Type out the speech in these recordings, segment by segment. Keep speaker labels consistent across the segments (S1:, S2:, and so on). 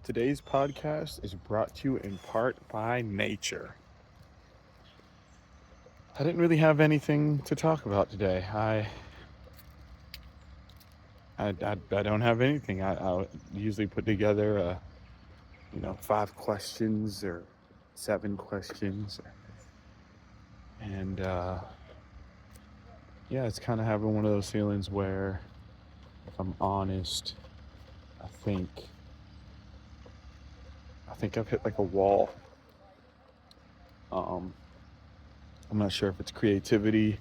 S1: Today's podcast is brought to you in part by nature. I didn't really have anything to talk about today. I don't have anything. I usually put together 5 questions or 7 questions, and yeah, it's kind of having one of those feelings where, if I'm honest, I think I think I've hit like a wall. Um, I'm not sure if it's creativity.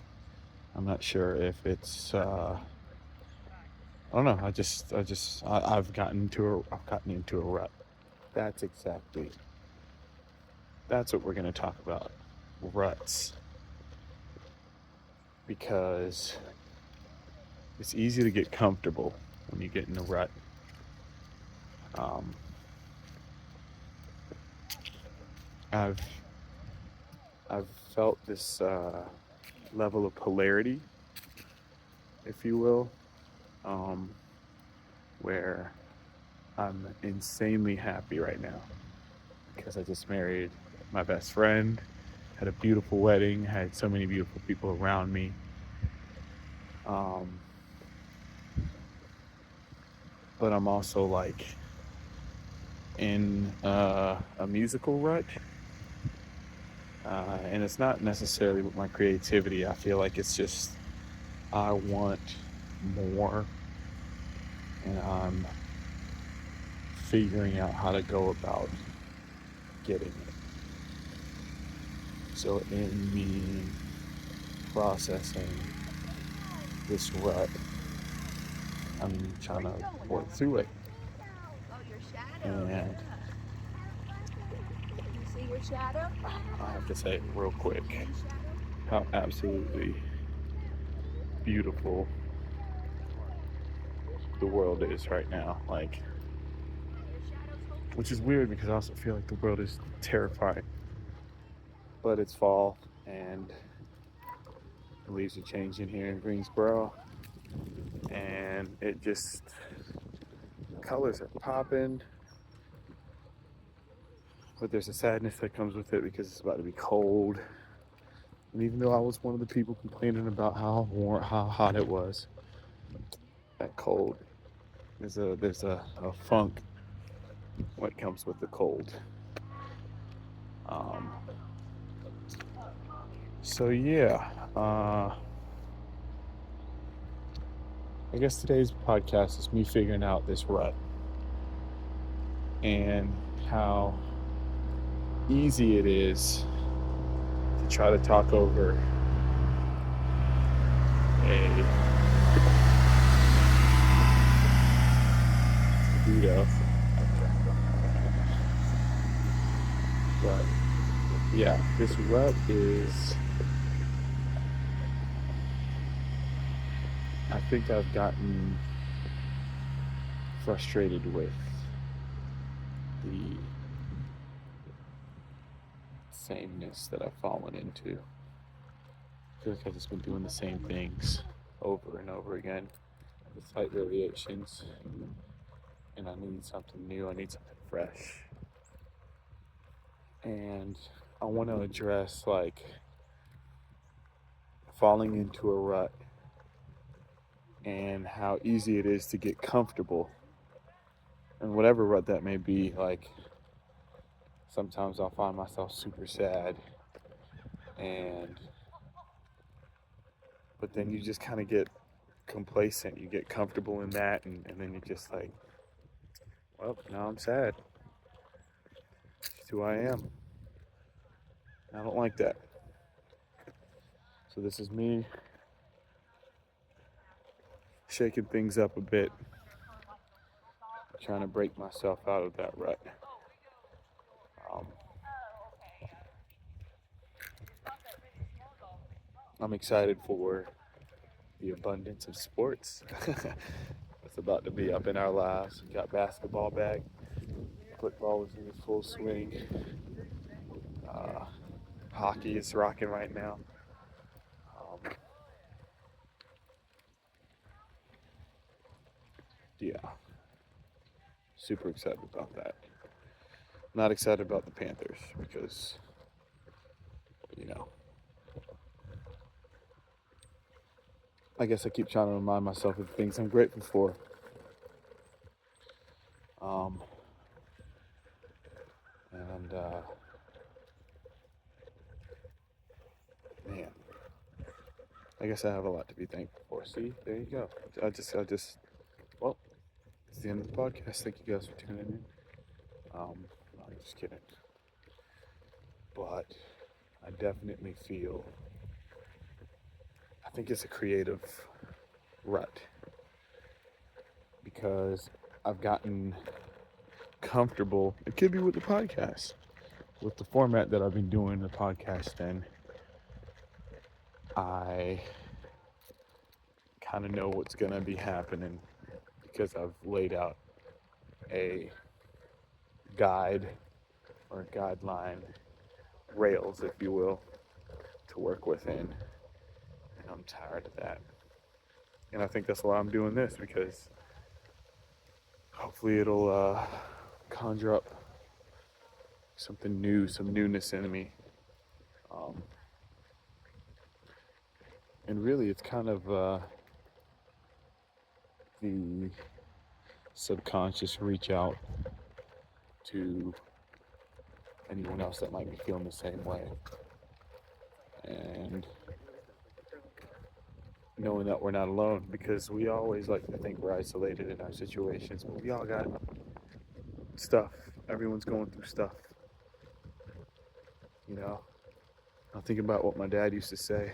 S1: I'm not sure if it's I don't know. I've gotten into a rut. That's exactly. That's what we're going to talk about. Ruts. Because it's easy to get comfortable when you get in a rut. Um, I've I've felt this level of polarity, if you will, um, where I'm insanely happy right now because I just married my best friend, had a beautiful wedding, had so many beautiful people around me. Um, but I'm also like in a musical rut. And it's not necessarily with my creativity. I feel like it's just I want more, and I'm figuring out how to go about getting it. So in me processing this rut, I'm trying to work through it. And I have to say real quick how absolutely beautiful the world is right now. Like, which is weird because I also feel like the world is terrifying. But it's fall and the leaves are changing here in Greensboro, and it just colors are popping. But there's a sadness that comes with it because it's about to be cold. And even though I was one of the people complaining about how hot it was, that cold, there's a funk what comes with the cold. Um, so yeah, I guess today's podcast is me figuring out this rut and how easy it is to try to talk over a burrito. But yeah, this rut is, I think I've gotten frustrated with the sameness that I've fallen into. I feel like I've just been doing the same things over and over again with slight variations, and I need something new. I need something fresh. And I want to address like falling into a rut and how easy it is to get comfortable, and whatever rut that may be. Like, sometimes I'll find myself super sad, and but then you just kind of get complacent, you get comfortable in that, and then you're just like, well, now I'm sad. It's who I am. I don't like that. So this is me shaking things up a bit, trying to break myself out of that rut. Um, I'm excited for the abundance of sports that's about to be up in our lives. We got basketball back, football is in full swing, uh, hockey is rocking right now. Um, yeah, super excited about that. not excited about the Panthers because, you know, I guess I keep trying to remind myself of the things I'm grateful for. Um, and man, I guess I have a lot to be thankful for. See, there you go. Well, it's the end of the podcast. Thank you guys for tuning in. No, I'm just kidding. But I definitely feel, I think it's a creative rut because I've gotten comfortable, it could be with the podcast, with the format that I've been doing the podcast in. I kind of know what's going to be happening because I've laid out a guide or a guideline, rails, if you will, to work within. And I'm tired of that. And I think that's why I'm doing this, because hopefully it'll conjure up something new, some newness in me. And really, it's kind of the subconscious reach out to anyone else that might be feeling the same way. And knowing that we're not alone, because we always like to think we're isolated in our situations, but we all got stuff. Everyone's going through stuff. You know, I think about what my dad used to say.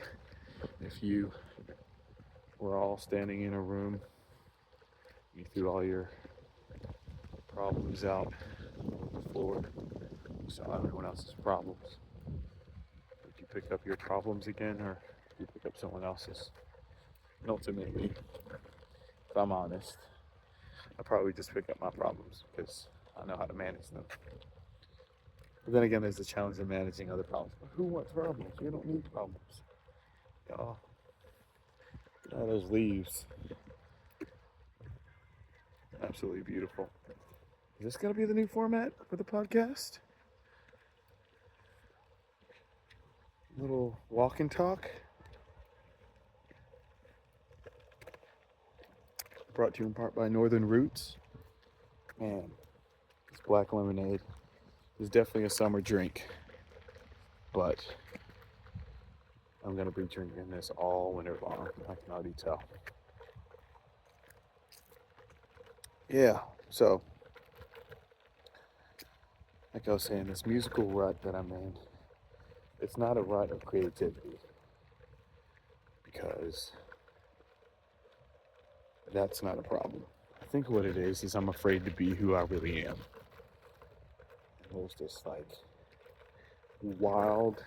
S1: If you were all standing in a room, you threw all your problems out on the floor, you saw everyone else's problems. Would you pick up your problems again, or would you pick up someone else's? And ultimately, if I'm honest, I'd probably just pick up my problems because I know how to manage them. But then again, there's the challenge of managing other problems. But who wants problems? We don't need problems. Y'all, get out of those leaves. Absolutely beautiful. Is this going to be the new format for the podcast? A little walk and talk. Brought to you in part by Northern Roots. Man, this black lemonade is definitely a summer drink. But I'm going to be drinking this all winter long. I can already tell. Yeah, so like I was saying, this musical rut that I'm in, it's not a rut of creativity, because that's not a problem. I think what it is I'm afraid to be who I really am. And there's this like wild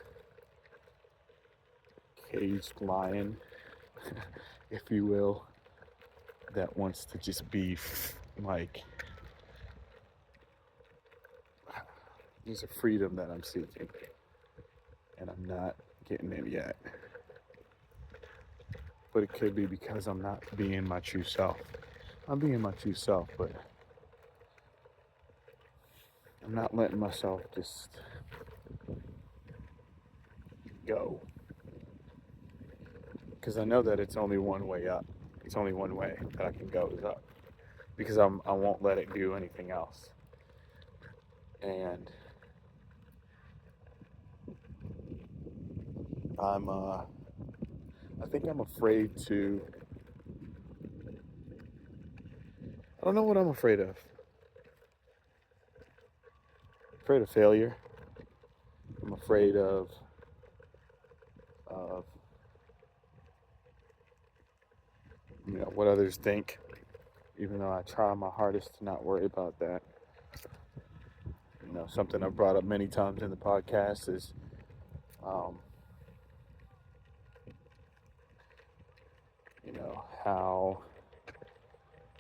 S1: caged lion, if you will, that wants to just be like, there's a freedom that I'm seeking, and I'm not getting it yet. But it could be because I'm not being my true self. I'm being my true self, but I'm not letting myself just go. Because I know that it's only one way up. It's only one way that I can go is up. Because I won't let it do anything else. And I think I'm afraid to, I don't know what I'm afraid of. I'm afraid of failure. I'm afraid of you know, what others think, even though I try my hardest to not worry about that. You know, something I've brought up many times in the podcast is you know, how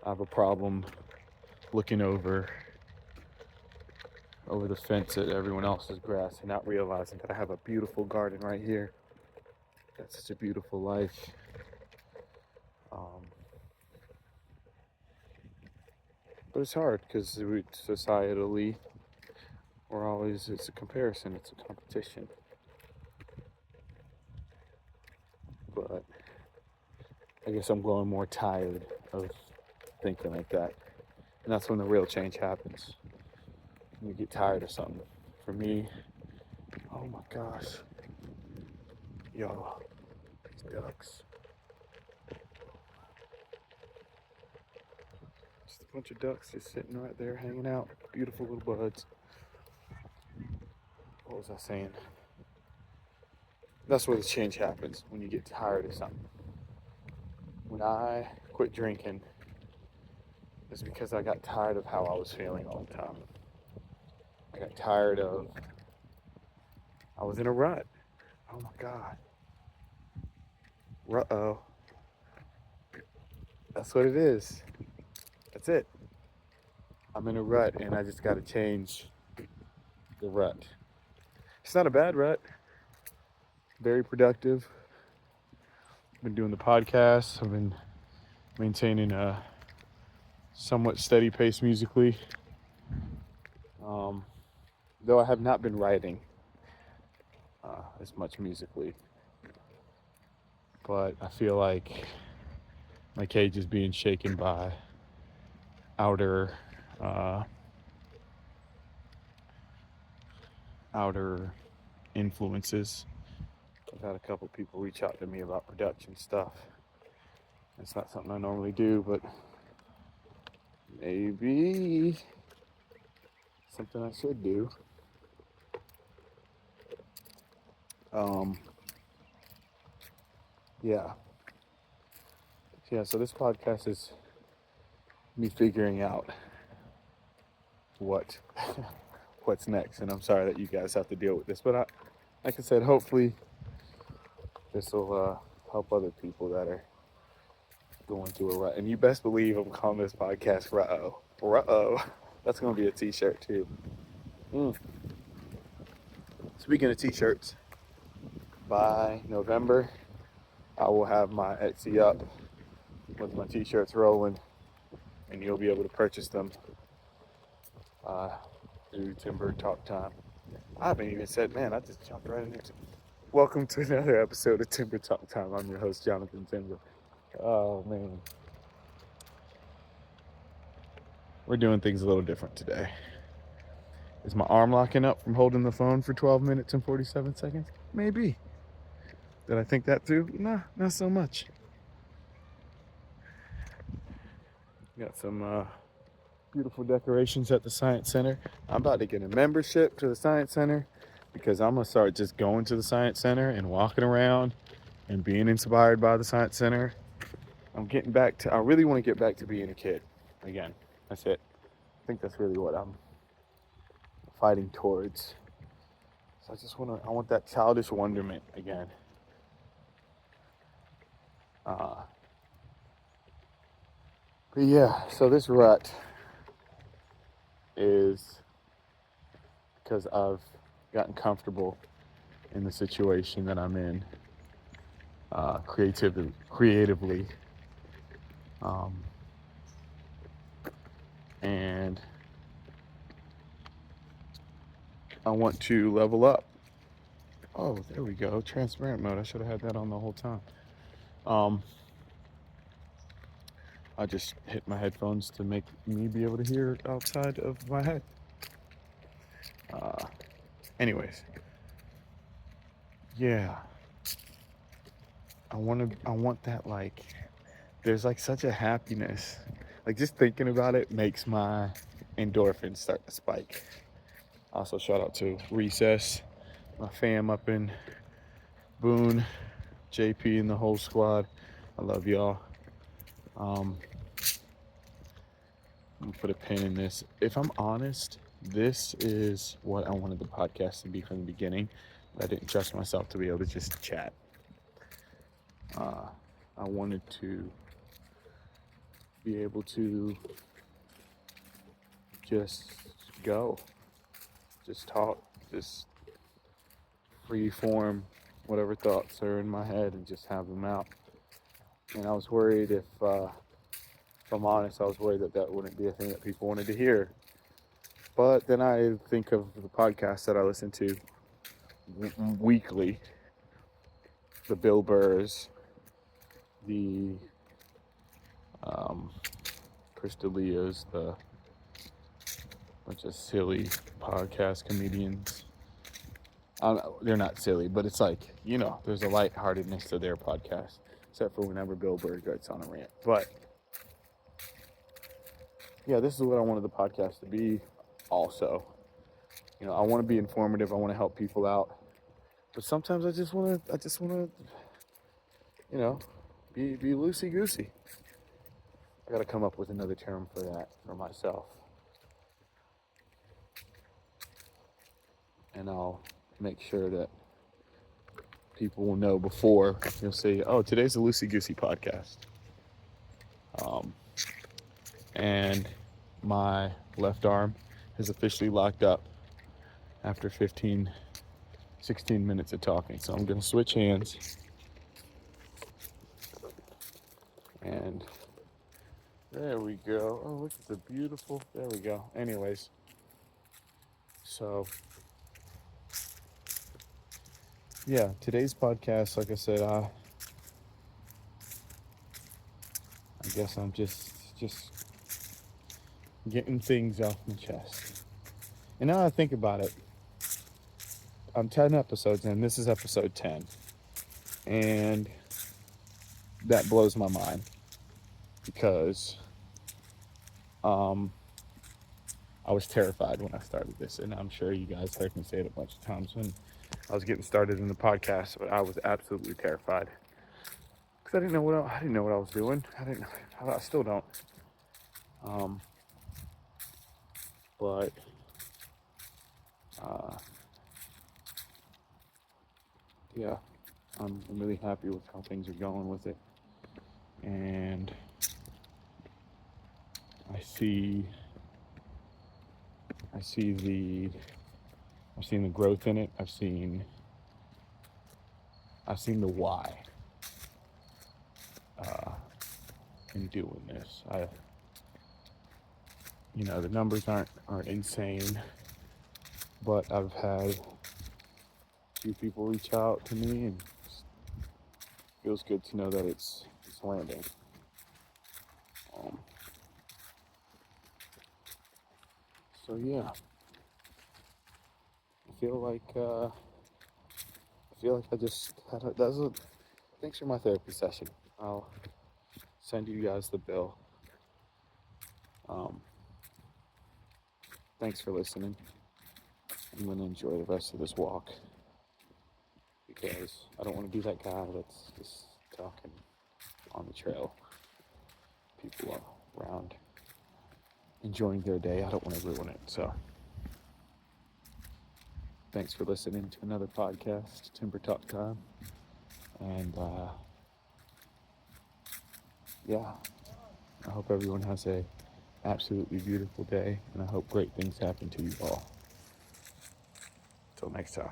S1: I have a problem looking over the fence at everyone else's grass and not realizing that I have a beautiful garden right here. Got such a beautiful life. But it's hard because societally it's a comparison, it's a competition. But I guess I'm growing more tired of thinking like that. And that's when the real change happens. When you get tired of something. For me, oh my gosh. Y'all, these ducks. Just a bunch of ducks just sitting right there hanging out. Beautiful little buds. What was I saying? That's where the change happens, when you get tired of something. When I quit drinking, it's because I got tired of how I was feeling all the time. I got tired of, I was in a rut. Oh my God. Uh-oh. That's what it is. That's it. I'm in a rut and I just got to change the rut. It's not a bad rut. Very productive. I've been doing the podcast. I've been maintaining a somewhat steady pace musically. Though I have not been writing as much musically. But I feel like my cage is being shaken by outer outer influences. I've had a couple people reach out to me about production stuff. It's not something I normally do, but maybe something I should do. Yeah. Yeah, so this podcast is me figuring out what's next, and I'm sorry that you guys have to deal with this, but like I said, hopefully this will help other people that are going through a rut. And you best believe I'm calling this podcast Ruh-Oh. Ruh-Oh. That's going to be a t-shirt too. Speaking of t-shirts, by November, I will have my Etsy up with my t-shirts rolling, and you'll be able to purchase them through Timber Talk Time. I haven't even said, man, I just jumped right in there. Welcome to another episode of Timber Talk Time. I'm your host, Jonathan Timber. Oh, man. We're doing things a little different today. Is my arm locking up from holding the phone for 12 minutes and 47 seconds? Maybe. Did I think that through? Nah, not so much. Got some beautiful decorations at the Science Center. I'm about to get a membership to the Science Center because I'm going to start just going to the Science Center and walking around and being inspired by the Science Center. I really want to get back to being a kid again. That's it. I think that's really what I'm fighting towards. So I want that childish wonderment again. But yeah, so this rut is because I've gotten comfortable in the situation that I'm in creatively. And I want to level up. Oh, there we go. Transparent mode. I should have had that on the whole time. I just hit my headphones to make me be able to hear outside of my head. Anyways. Yeah. I want that, like, there's like such a happiness. Like just thinking about it makes my endorphins start to spike. Also, shout out to Recess, my fam up in Boone, JP and the whole squad. I love y'all. I'm gonna put a pin in this. If I'm honest, this is what I wanted the podcast to be from the beginning. But I didn't trust myself to be able to just chat. I wanted to be able to just go, just talk, just free form whatever thoughts are in my head and just have them out. And I was worried if I'm honest, I was worried that wouldn't be a thing that people wanted to hear. But then I think of the podcasts that I listen to weekly, the Bill Burrs, the Chris D'Elia's, the bunch of silly podcast comedians. They're not silly, but it's like, there's a lightheartedness to their podcast, except for whenever Bill Burr gets on a rant. But yeah, this is what I wanted the podcast to be also. I want to be informative. I want to help people out. But sometimes I just want to, be loosey-goosey. I got to come up with another term for that for myself. And I'll make sure that people will know before. You'll say, oh, today's a loosey-goosey podcast. And my left arm is officially locked up after 16 minutes of talking. So I'm going to switch hands. And there we go. Oh, look at the beautiful. There we go. Anyways. So, yeah, today's podcast, like I said, I guess I'm just getting things off my chest. And now I think about it, I'm 10 episodes in. This is episode 10. And that blows my mind because I was terrified when I started this. And I'm sure you guys heard me say it a bunch of times when I was getting started in the podcast, but I was absolutely terrified because I didn't know what I was doing. I still don't. But yeah, I'm really happy with how things are going with it, and I've seen the growth in it. I've seen the why in doing this. The numbers aren't insane, but I've had a few people reach out to me, and it feels good to know that it's landing. So yeah, I feel like I just had thanks for my therapy session. I'll send you guys the bill. Thanks for listening. I'm going to enjoy the rest of this walk because I don't want to be that guy that's just talking on the trail. People are around enjoying their day. I don't want to ruin it. So thanks for listening to another podcast, Timber Talk Time. And yeah, I hope everyone has a absolutely beautiful day, and I hope great things happen to you all. Till next time.